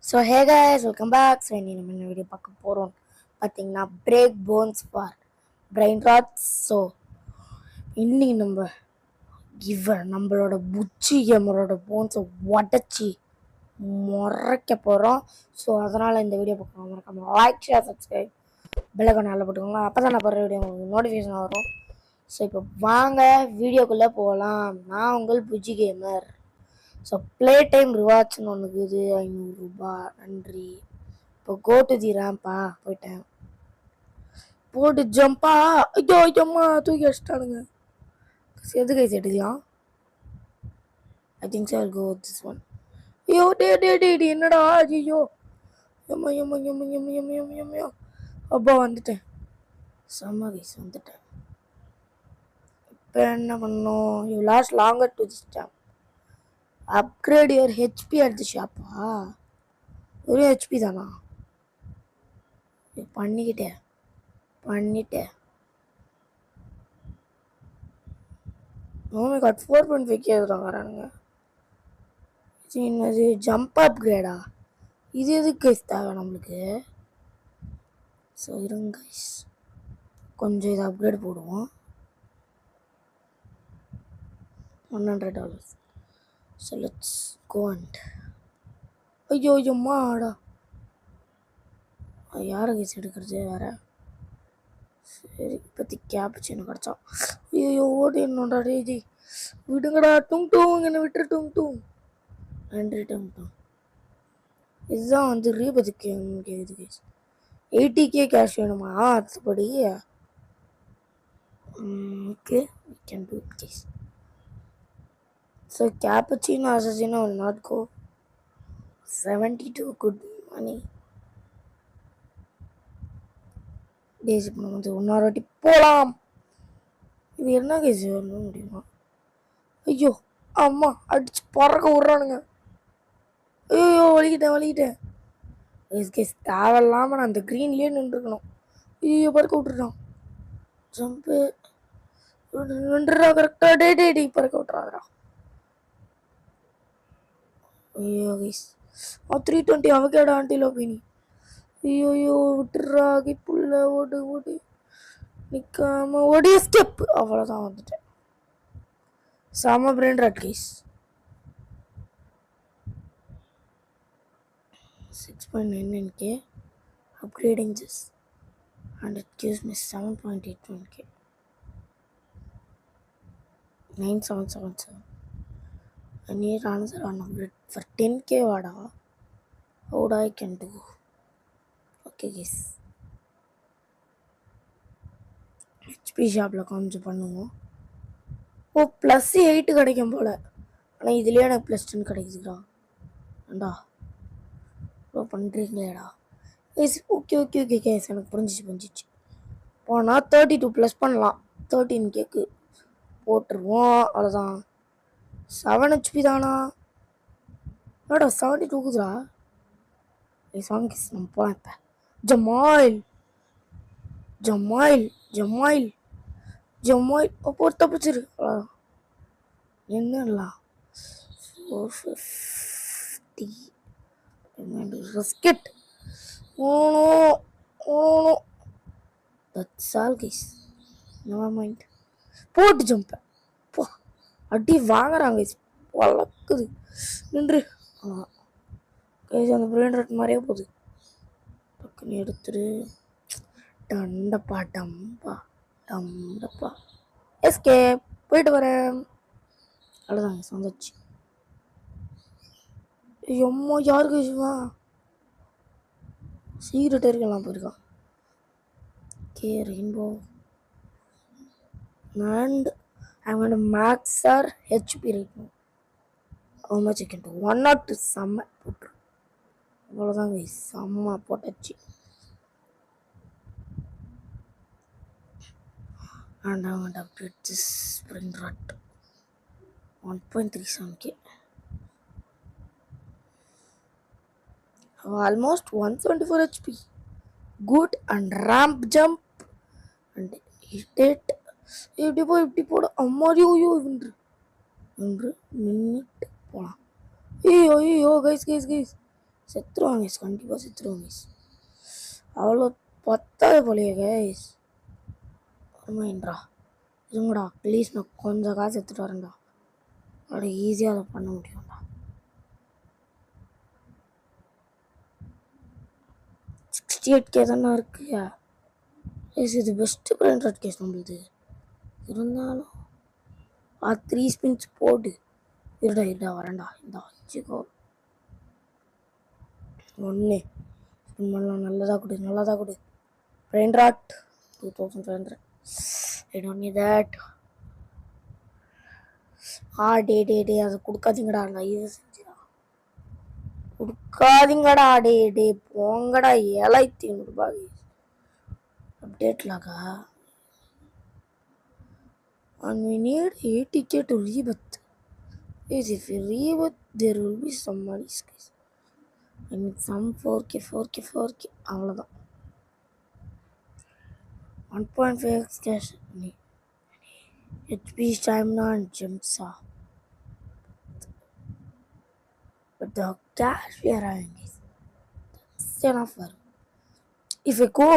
So hey guys, welcome back. So இன்னி நம்ம என்ன வீடியோ பார்க்க போகிறோம் பார்த்தீங்கன்னா break bones for brain rots. So இன்னைக்கு நம்மளோட புச்சி கேமரோட போன்ஸை உடச்சி முறைக்க போகிறோம். ஸோ அதனால் இந்த வீடியோ பார்க்க மறக்காம லைக் ஷேர் சப்ஸ்கிரைப் பெல்லைக்கான நல்லா போட்டுக்கோங்க. அப்போ தான் நான் போடுற வீடியோ உங்களுக்கு நோட்டிஃபிகேஷன் வரும். ஸோ இப்போ வாங்க வீடியோக்குள்ளே போகலாம். நான் உங்கள் Bujji gamer. So play time ரிவார்ட்ஸ்னு ஒன்று இருக்குது, 500 ரூபாய். நன்றி. இப்போ கோ டு தி ரேம்பா போயிட்டேன். போட்டு ஜம்பா. ஐயோ ஐயோம்மா தூக்கி அடிச்சிட்டானுங்க. எது கைஸ் எடுக்கலாம்? I think sir go this one. ஐயோ டே என்னடா? ஐயோ எம்மா எம்மா எம்மா எம்மா எம்மா எம்மா எம்மா. அப்பா வந்துட்டேன். செம்ம கைஸ் வந்துட்டேன். இப்போ என்ன பண்ணோம்? You last longer to this time. Upgrade your HP at the ஷாப்பா? ஒரு ஹெச்பி தானா? பண்ணிட்டேன். ஓமே காட் 4.5K வரானுங்க. என்னது ஜம்ப் அப்கிரேடா? இது எதுக்கு கைஸ் தேவை நம்மளுக்கு? ஸோ இருங்க கைஸ், கொஞ்சம் இது அப்கிரேட் போடுவோம். $100. ஸோ லெட்ஸ் கோ அண்ட் ஐயோ ஐயோம்மாடா, யாரை கைஸ் எடுக்கிறது வேற? சரி இப்போதைக்கு கேப்சினோ கிடச்சா. ஐயோ ஓடி என்னோடா டேஜி விடுங்கடா. டும் என்னை விட்டுரு டும். நன்றி டும். இதுதான் வந்து ரீபதுக்கு கேட்குது கைஸ். 80K கேஷ் வேணுமா? அதுபடி okay, we can do it guys. So cappuccino assassino will not go. 72 good money. Days இப்போ நம்ம வந்து இன்னொரு வாட்டி போகலாம். இது என்ன கைஸ் வரணும் முடியுமா? ஐயோ அம்மா அடிச்சு பறக்க விட்றானுங்க. ஐயோ வலிக்கிட்டேன். கேஸ் தேவையில்லாமல் நான் அந்த க்ரீன்லேயே நின்றுருக்கணும். ஐயோ பறக்க விட்டுருக்கான். ஜம்பு நின்றுடா கரெக்டாக. டே பறக்க விட்றாதரா. ஐயோ கைஸ் 320 அவகேடா ஆண்டிலோபினி. ஐயோ விட்டுறா புள்ள. ஓடு நிற்காம ஓடி ஸ்டெப். அவ்வளோதான் வந்துட்டேன். செம brain rot guys. 6.99K upgrading this and it gives me 7.81K. 9777. I need another one upgrade for 10K vada. How do I can do? Okay guys, HP ஷாப்பில் கொஞ்சம் பண்ணுவோம். ஓ +8 கிடைக்கும் போல். ஆனால் இதுலேயே எனக்கு +10 கிடைக்குதுடா. அண்டா இவ்வளோ பண்ணுறீங்களேடா கைஸ். ஓகே கைஸ், எனக்கு புரிஞ்சிச்சு. போனால் 32 ப்ளஸ் பண்ணலாம். 13Kக்கு போட்டுருவோம். அவ்வளோதான். 7 HP தானா? என்னடா 72குதுடா. சாங் கைஸ் நம்ம போகலாம். இப்போ ஜமாயில் அப்போ தப்பிச்சிரு. என்னடா 450 risk it. Oh no, that's all guys, never mind. போட்டு ஜம்ப் போ. அடி வாங்குறாங்க கைஸ். வளர்க்குது நின்று கைஸ். அந்த பிரெயின் ராட் மாதிரியே போகுது. டக்குன்னு எடுத்துரு. டம்பா எஸ்கே போயிட்டு வரேன். அவ்வளோதான் கைஸ் வந்துச்சு. எம்மா யாரு கைஸ்வா சீக்கிரட்டே இருக்கலாம் போயிருக்கான். Okay, rainbow. And I'm going to max our HP right now. How much I can do? 102 செம்ம போட்டு. அவ்வளோதான் கைஸ், செம்ம போட்டாச்சு. And I'm going to upgrade this brain rot. 1.37K. Almost 174 HP. Good. And ramp jump. And hit it. இப்படி போட அம்மாடியோ நின்று நின்றுட்டு போகலாம். ஐயோ கைஸ் செத்துருவாங்க கைஸ், கண்டிப்பாக செத்துருவாங்க கைஸ். அவ்வளோ பத்தாது போலையே கைஸ். ஆமாண்டா, இருங்கடா ப்ளீஸ், நான் கொஞ்சம் காசு எடுத்துகிட்டு வரேன்டா. அப்படி ஈஸியாக அதை பண்ண முடியும்டா. 68K தானே இருக்கு. கைஸ் இது பெஸ்ட்டு பிராண்டட் கேஸ் நம்மளுது. இருந்தாலும் 3 ஸ்பின்ஸ் போடு. இருடா வரேன்டா. இந்த வச்சுக்கோ. 1 ஸ்பின் பண்ணலாம். நல்லதாக கொடு. Brain rot 2500. I don't need that. டே அதை கொடுக்காதீங்கடா. நான் இது செஞ்சுடா கொடுக்காதீங்கடா. டே போங்கடா. 7500 ரூபாய் அப்டேட்லாக்கா. And we need 80K to rebirth. If we rebirth, there will be some money, guys. I need some 4K. அவ்வளோதான். 1.5x cash. HP stamina and gems. But the cash we are having is that's enough for. If I go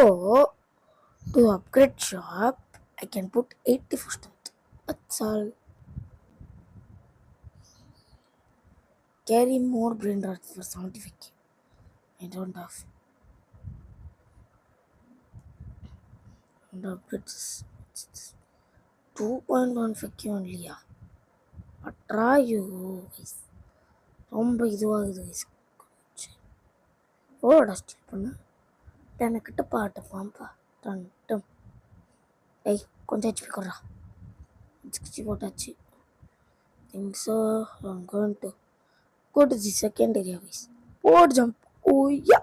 to the upgrade shop, I can put 80 for strength. That's all. Carry more brain rods for 75K. I don't have. And upgrades 2.15K only. Try you guys. ரொம்ப இதுவாகுது guys. ஓடா still பண்ண எனக்கிட்ட பாட்டு பாம்பா டம். கொஞ்சம் HP கொடுறா. 60 போட்டாச்சு. திங்ஸோ I'm going to go to the second area guys. போடு ஜம்ப். ஓய்யா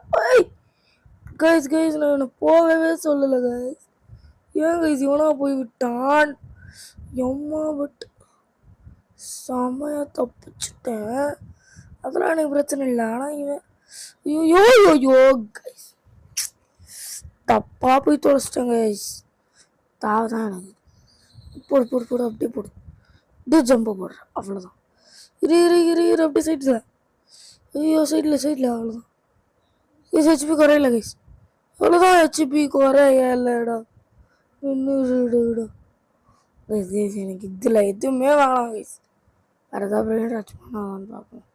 கைஸ் நான் போகவே சொல்லலை கைஸ். ஏன் கைஸ் இவனா போய் விட்டான். எம்மா பட் செம்மையாக தப்பிச்சுட்டேன். அதெல்லாம் எனக்கு பிரச்சனை இல்லை. ஆனால் இவன் ஐயோ கைஸ் தப்பாக போய் தொலைச்சிட்டேன் கைஸ். தான் எனக்கு. போடு அப்படியே போடு. இது ஜம்பை போடுறேன் அவ்வளோதான். இரு அப்படியே சைடில். ஐயோ சைடில் அவ்வளோதான். ஹெச்பி குறையில கைஸ். அவ்வளோதான். ஹெச்பி குறையலடா. இன்னும் எனக்கு இதில் எதுவுமே வேணாம் கைஸ். வேறு ஏதாவது பிரெயின் ராட் பண்ணாதான்னு பார்ப்போம்.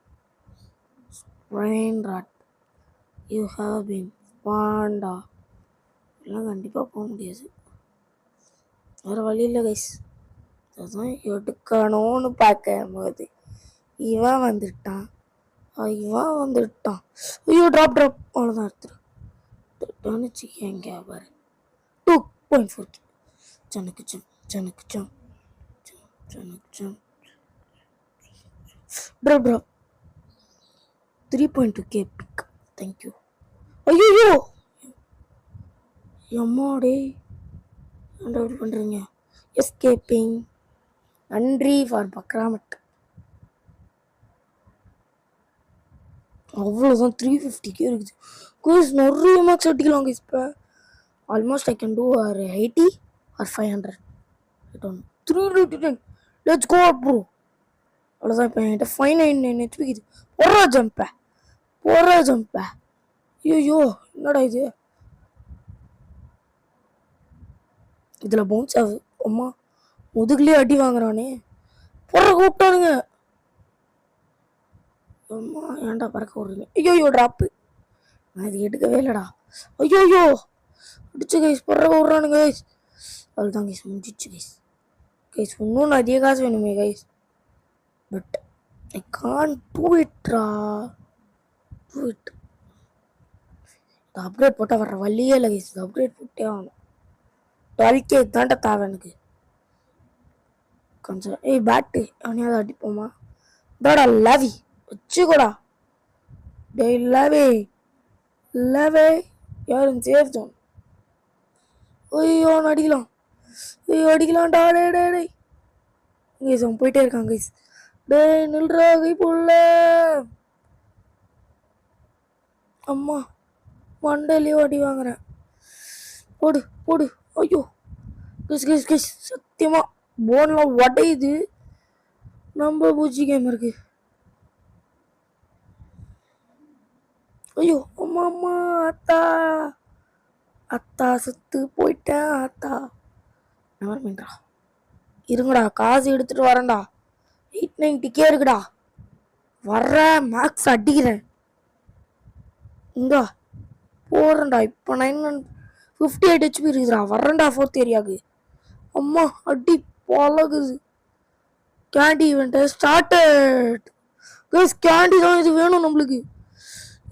Brain rot you have been வாண்டா. எல்லாம் கண்டிப்பாக போக முடியாது. வேறு வழி இல்லை கைஸ். அதுதான் எடுக்கணும்னு பார்க்கும் போது இவன் வந்துட்டான். ஐயோ ட்ராப் அவ்வளோதான். எடுத்துருன்னு எங்கே பாரு. 2.4K. ஜனக்கு ஜம் ட்ராப் 3.2K பிக். தேங்க்யூ. ஐயோ எம்மாடே என்ன பண்ணுறீங்க. எஸ்கேப்பிங். நன்றி ஃபார் பக்ராமட். அவ்வளோதான். 350K இருக்குது கோஸ். நிறைய மார்க்ஸ் அடிக்கலாம் கைஸ். இப்போ almost I can do or 80 or 500. 310. Let's go bro. அவ்வளோதான். இப்போ என்கிட்ட 599 ஹெச்பிக்குது. போடுற ஜம்பை. ஐயோ என்னடா இது. இதில் பவுன்ஸ் ஆகுது. அம்மா முதுகுலேயே அடி வாங்குறானே. போடுற கூப்பிட்டானுங்க. அம்மா ஏன்டா பறக்க விடுறீங்க. ஐயோ ட்ராப்பு. நான் இது எடுக்கவே இல்லைடா. ஐயோ அடிச்சு கைஸ். பறக்க விட்றானுங்க கைஸ். அவ்வளோதான் கைஸ், முடிஞ்சிச்சு கைஸ். இன்னும் நிறைய காசு வேணுமே guys. But I can do இட்ரா. இந்த அப்கிரேட் போட்டால் வர்ற வழியே இல்லை கைஸ். இந்த அப்கிரேட் போட்டே ஆகணும். 12K தாண்டா தேவை எனக்கு. கொஞ்சம் பேட்டு அவனையாவது அடிப்போமா. தாடா லவி வச்சுக்கூடா. டே லவே யாரும் சேஃப் ஜோன். ஐயோ அடிக்கலாம். அடிக்கலாம்டா. டே கைஸ் அவன் போயிட்டே இருக்கான் கைஸ். டே நில்றா கை போடல. அம்மா மண்டையிலேயே அடி வாங்குறேன். போடு. ஐயோ கைஸ் சத்தியமா போன்லாம் உடையுது. நம்ம பூச்சி கேம் இருக்கு. ஐயோ அம்மா அம்மா அத்தா அத்தா செத்து போயிட்டேன் அத்தா. என்ன பண்ணுறா? இருங்கடா, காசு எடுத்துட்டு வரேன்டா. 890K இருக்குடா. வர்றேன், மேக்ஸ் அடிக்கிறேன். இந்தா போறேன்டா. இப்போ 958 HP இருக்குதுடா. வர்றேன்டா 4th ஏரியாவுக்கு. அம்மா அடி பழகுது. Candy event started. Guys candy தான் இது வேணும் நம்மளுக்கு.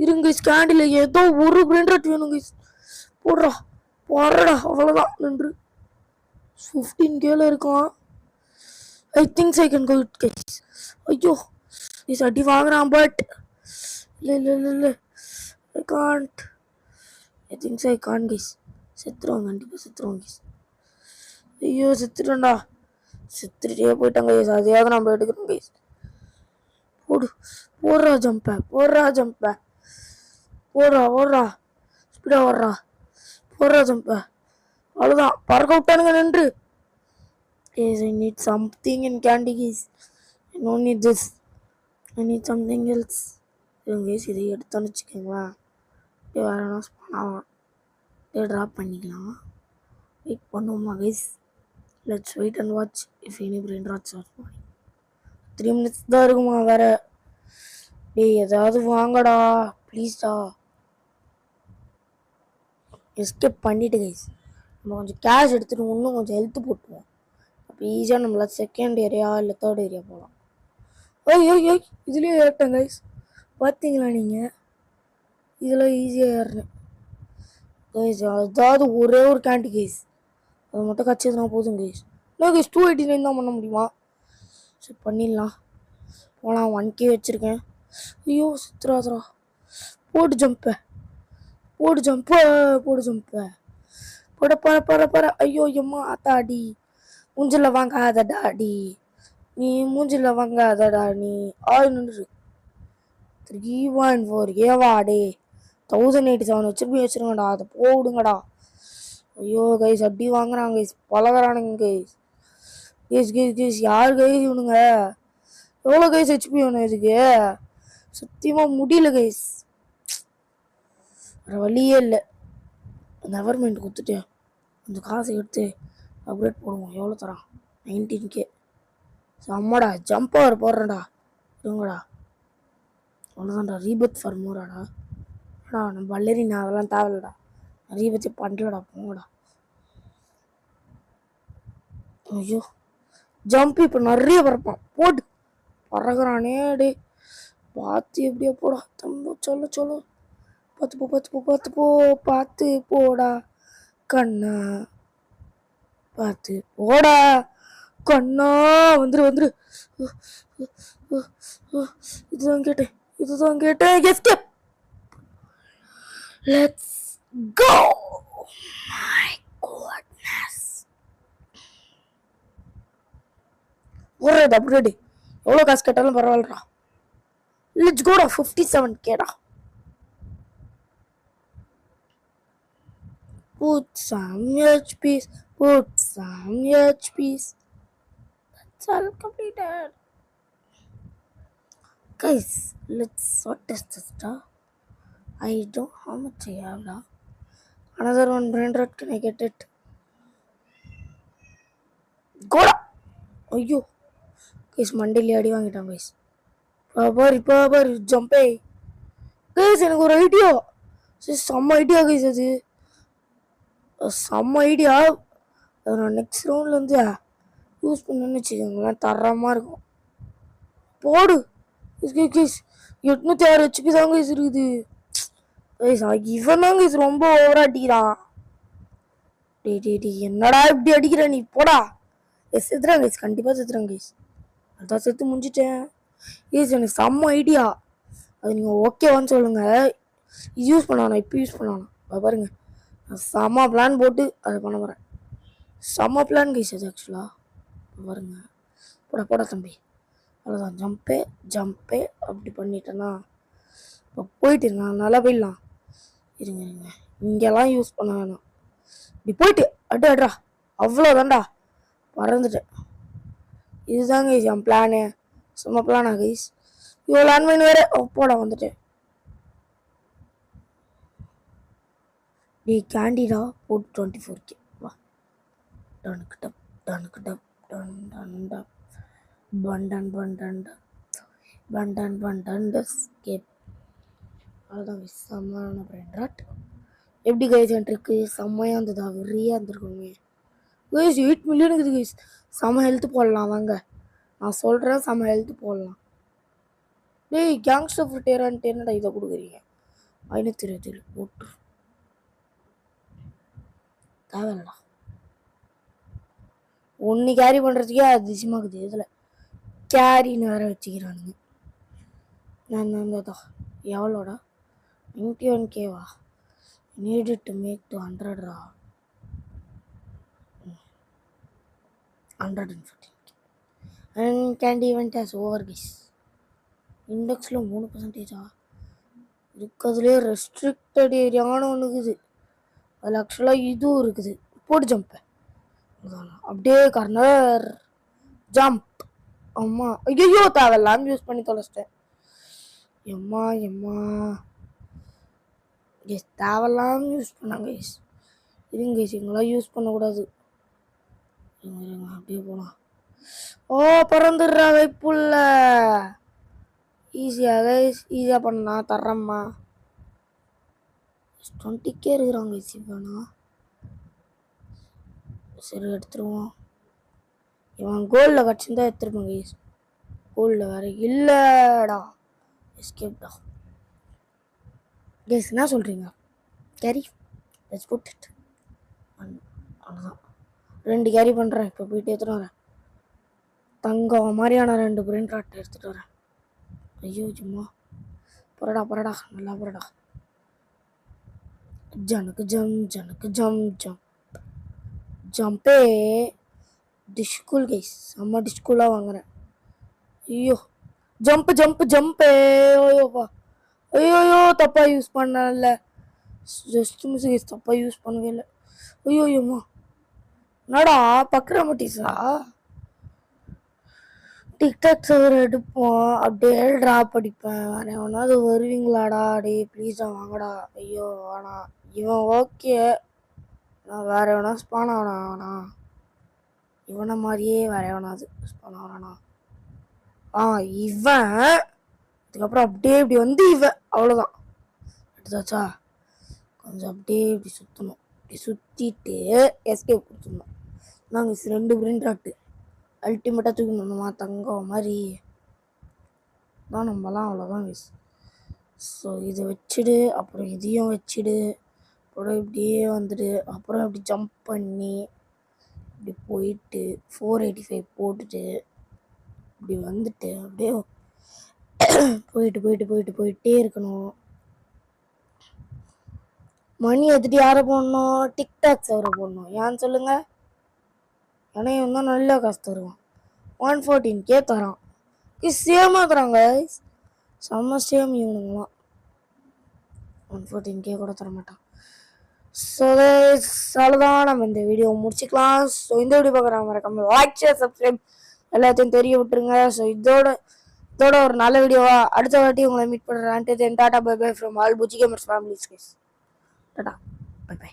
இருங்க கைஸ், கேண்டில் ஏதோ ஒரு பிரிண்ட் வேணும் கைஸ். போடுறா போடுறடா, அவ்வளோதான் நின்று 15Kல இருக்கான். I thinks I can go it guys. ஐயோ கைஸ் அடி வாங்குறான், பட் இல்லை இல்லை இல்லை இல்லை I can't. I thinks I can guys. செத்துருவாங்க, கண்டிப்பாக செத்துருவாங்க கைஸ். ஐயோ செத்துட்டேன்டா. செத்துட்டே போயிட்டாங்க கைஸ். அதையாவது நம்ம எடுக்கிறோம் கைஸ். போடு, போடுறா ஜம்பை, போடுறா ஜம்பை, ஓடுறா ஓடுறா, ஸ்பீடா ஓடுறா, போடுறா ஜம்பை. அவ்வளோதான், பறக்க விட்டானுங்க நின்று. Yes, I need something in candy guys. I don't need this. I need something else. Guys இதை எடுத்தோன்னு வச்சுக்கோங்களேன், வேற என்ன பண்ணலாம், ட்ராப் பண்ணிக்கலாம். வெயிட் பண்ணுவோமா guys? Let's wait and watch if any brain rots are falling. 3 minutes தான் இருக்குமா வேற. டேய் ஏதாவது வாங்கடா ப்ளீஸ்டா. எஸ்கேப் பண்ணிட்டு கைஸ் நம்ம கொஞ்சம் கேஷ் எடுத்துகிட்டு இன்னும் கொஞ்சம் ஹெல்த் போட்டுவோம். அப்போ ஈஸியாக நம்மள செகண்ட் ஏரியா இல்லை 3rd ஏரியா போகலாம். ஓய் ஓய் ஓய், இதுலேயே ஏறிட்டேன் கைஸ். பார்த்தீங்களா நீங்கள்? இதில் ஈஸியாக ஏறினேன் கைஸ். அதாவது ஒரே ஒரு கேண்டி கைஸ், அது மட்டும் கச்சிதுனா போதும் கைஸ். இல்லை கைஸ் 289 தான் பண்ண முடியுமா? சரி பண்ணிடலாம், போகலாம். 1K வச்சுருக்கேன். ஐயோ சித்ராதரா. போடு ஜம்பை, போடு ஜம்பை, போடு ஜம்பை, போட பர பர பர. ஐயோ எம்மா அத்தாடி, மூஞ்சில் வாங்காதடா டி, நீ மூஞ்சில் வாங்காதடா நீ. ஆள் நின்று 314 ஏவாடே. 1087 வச்சுருப்பி வச்சுருங்கடா, அதை போடுங்கடா. ஐயோ கைஸ் அடி வாங்குறாங்க கைஸ், பழகிறானுங்க கைஸ். கேஸ் கேஸ் கேஸ் யார் கைஸ் இவனுங்க? எவ்வளோ கைஸ் ஹெச்பி வேணும் இதுக்கு? சத்தியமாக முடியல கைஸ், வேறு வழியே இல்லை. அந்த கவர்மெண்ட் கொடுத்துட்டு அந்த காசை எடுத்து அப்டேட் போடுவோம். எவ்வளோ தரான்? 19K. அம்மாடா ஜம்ப் ஓவர் போடுறேன்டா. இருங்கடா, அவ்வளோதான்டா. ரீபத் ஃபார் மோராடா. நம்ம வல்லரி நான் அதெல்லாம் தேவையில்லடா, ரீபத்தே பண்ணலடா, போங்கடா. ஐயோ ஜம்ப் இப்போ நிறைய பறப்பான், போட்டு பறகுறானே டே. பார்த்து எப்படியோ போடா தம்பு. சொல்ல சொல்ல பார்த்து போ, பார்த்து போ, பார்த்து போ, பார்த்து போடா கண்ணா, பார்த்து போடா கண்ணா. வந்துரு வந்துரு. இதுதான் கேட்டேன், இதுதான் கேட்டேன். Escape. Let's go. My goodness. ஒரு அப்கிரேடு எவ்வளோ காசு கேட்டாலும் பரவாயில்லடா. லெட்ஸ் கோடா. 57Kடா. Put some HPs, put some HPs. That's all completed. Guys, let's what is this stuff? I don't know how much I have now. Another one brain rot, can I get it? Goda! ஐயோ guys மண்டையிலே அடி வாங்கிட்டான் guys. பாரு ஜம்பே guys. எனக்கு ஒரு idea, செம்ம idea guys. அது செம்ம idea. அது நான் நெக்ஸ்ட் ரவுண்டில் வந்து யூஸ் பண்ணணும்னு வச்சுக்கோங்களேன், தரமாக இருக்கும். போடு கைஸ். 806 HP தான் கைஸ் இருக்குது கைஸ். இவன் தான் கைஸ் ரொம்ப ஓவராக அடிக்கிறான். டே என்னடா இப்படி அடிக்கிற நீ? போடா. செத்துறான் கைஸ், கண்டிப்பாக செத்துறான் கைஸ். அதான் செத்து முடிஞ்சிட்டேன் கைஸ். எனக்கு செம்ம ஐடியா, அது நீங்கள் ஓகேவான்னு சொல்லுங்கள். இது யூஸ் பண்ணணும், இப்போ யூஸ் பண்ணணும். பாருங்க, நான் செம்ம பிளான் போட்டு அதை பண்ண போகிறேன். செம்ம பிளான் கைஸ் அது ஆக்சுவலாக. பாருங்க, போடா தம்பி. அவ்வளோதான், ஜம்பே அப்படி பண்ணிட்டேன்னா இப்போ போயிட்டு நான் நல்லா போயிடலாம். இருங்க இங்கெல்லாம் யூஸ் பண்ண வேணாம், இப்படி போயிட்டு அட்ரா. அவ்வளோதான்டா, மறந்துட்டேன். இதுதாங்க கைஸ் என் பிளானு. சும்மா பிளானா கைஸ்? இவ்வளோ லேண்ட் மைன் வேறு போட வந்துட்டேன். டே கேண்டிடா போட்டு 24K வா. டனுக்கு டப் டனுக்கு டப் டன் டன் டப் பண்டன் பண்டன் பண்டன் பண்டன் ஸ்கேப். அவ்வளோதான் செம்மையான பிரெயின் ராட். எப்படி கைஸ் ட்ரிக்கு செம்மையாக இருந்ததா? வெறியாக இருந்திருக்குங்க கைஸ். 8 மில்லியன் இருக்குது கைஸ். செம்ம ஹெல்த் போடலாம் வாங்க, நான் சொல்கிறேன், செம்ம ஹெல்த் போடலாம். டேய் கேங்ஸ்டர் ஃப்ரூட்டேரான்ட்டு என்னடா இதை கொடுக்குறீங்க? 527 போட்டு தேவையில்லடா. ஒன்று கேரி பண்ணுறதுக்கே அதிசயமாகுது, இதில் கேரின்னு வேற வச்சுக்கிறானுங்க. நான் தான் எவ்வளோடா? 91Kவா? needed to make to 100 114 and candy event has over guys. இண்டெக்ஸில் 3% இருக்கிறதுலே ரெஸ்ட்ரிக்டட் ஏரியான்னு ஒன்று இருக்குது. அதில் ஆக்சுவலாக இதுவும் இருக்குது. போட்டு ஜம்ப் அப்படியே கார்னர் ஜம்ப். அம்மா ஐயோ தேவையில்லாம யூஸ் பண்ணி தொலைச்சிட்டேன். எம்மா எம்மா எஸ் தேவையில்லாம யூஸ் பண்ணாங்க எஸ். இருங்க எஸ், எங்களாம் யூஸ் பண்ணக்கூடாது. அப்படியே போகலாம். ஓ பிறந்துடுறா வைப்புள்ள. ஈஸியாக ஈஸியாக பண்ணா தர்றம்மா. 20K இருக்கிறாங்க ஈஸியானா. சரி எடுத்துருவோம். இவன் கோல்டில் கட்சிருந்தா எடுத்துருப்பாங்க ஈஸ். கோல்டில் வேற இல்லைடா. எஸ்கேப்டா கேஸ். என்ன சொல்கிறீங்க? Carry let's put it. அவ்வளோதான் 2 கேரி பண்ணுறேன். இப்போ போயிட்டு எடுத்துகிட்டு வரேன். தங்கம் மாதிரியான 2 பிரெயின் ராட் எடுத்துகிட்டு வரேன். ஐயோ சும்மா பரடா பரடா நல்லா பரடா. ஜனக்கு ஜம் ஜனக்கு ஜம் ஜம் ஜம்பே டிஷ்கூல் கைஸ். செம்ம டிஷ்கூலாக வாங்குறேன். ஐயோ ஜம்ப் ஜம்ப் ஜம்பே. ஐயோப்பா ஐயோயோ தப்பாக யூஸ் பண்ணல. ஜஸ்ட் மிஸ் கைஸ், தப்பாக யூஸ் பண்ணவே இல்லை. ஐயோயோம்மா என்னடா பக்ரமட்டிஸா? டிக்டாக் சவர் எடுப்போம், அப்படியே ட்ராப் அடிப்பேன். வேற எவனாவது வருவீங்களாடா? டே ப்ளீஸா வாங்கடா. ஐயோ வேணா. இவன் ஓகே, நான் வேற எவனா ஸ்பான் ஆனா இவனை மாதிரியே வேற எவனாவது ஸ்பான் ஆனா. இவன் அதுக்கப்புறம் அப்படியே இப்படி வந்து இவன் அவ்வளோதான் எடுத்தாச்சா. கொஞ்சம் அப்படியே இப்படி சுற்றணும். இப்படி சுற்றிட்டு எஸ்கேப் கொடுத்துடணும். நாங்கள் 2 பிரிண்ட் ராட்டு அல்டிமேட்டாக தூக்கணுமா தங்கம் மாதிரி தான். நம்மலாம் அவ்வளோதான் மிஸ். ஸோ இதை வச்சுடு, அப்புறம் இதையும் வச்சுடு, அப்புறம் இப்படியே வந்துடு, அப்புறம் இப்படி ஜம்ப் பண்ணி இப்படி போயிட்டு 485 போட்டுட்டு இப்படி வந்துட்டு அப்படியே போயிட்டு போயிட்டு போயிட்டு போயிட்டே இருக்கணும். மணி எடுத்துட்டு யாரை போடணும்? டிக்டாக் சவரை போடணும். ஏன்னு சொல்லுங்க? ஏன்னா இவன் தான் நல்ல காசு தருவான். 114K தரான். சேமாக தராங்க செம்ம சேம். இவனுங்களாம் 114K கூட தர மாட்டான். ஸோ அவ்வளோதான், நம்ம இந்த வீடியோ முடிச்சுக்கலாம். ஸோ இந்த வீடியோ பார்க்குறாங்க மறக்காம லைக் ஷேர் சப்ஸ்கிரைப் எல்லாத்தையும் தெரிய விட்டுருங்க. ஸோ இதோட ஒரு நல்ல வீடியோவா அடுத்த வாட்டி உங்களை மீட் பண்ணுறேன். Tata bye bye from all Bujji gamers families guys. Tata bye by.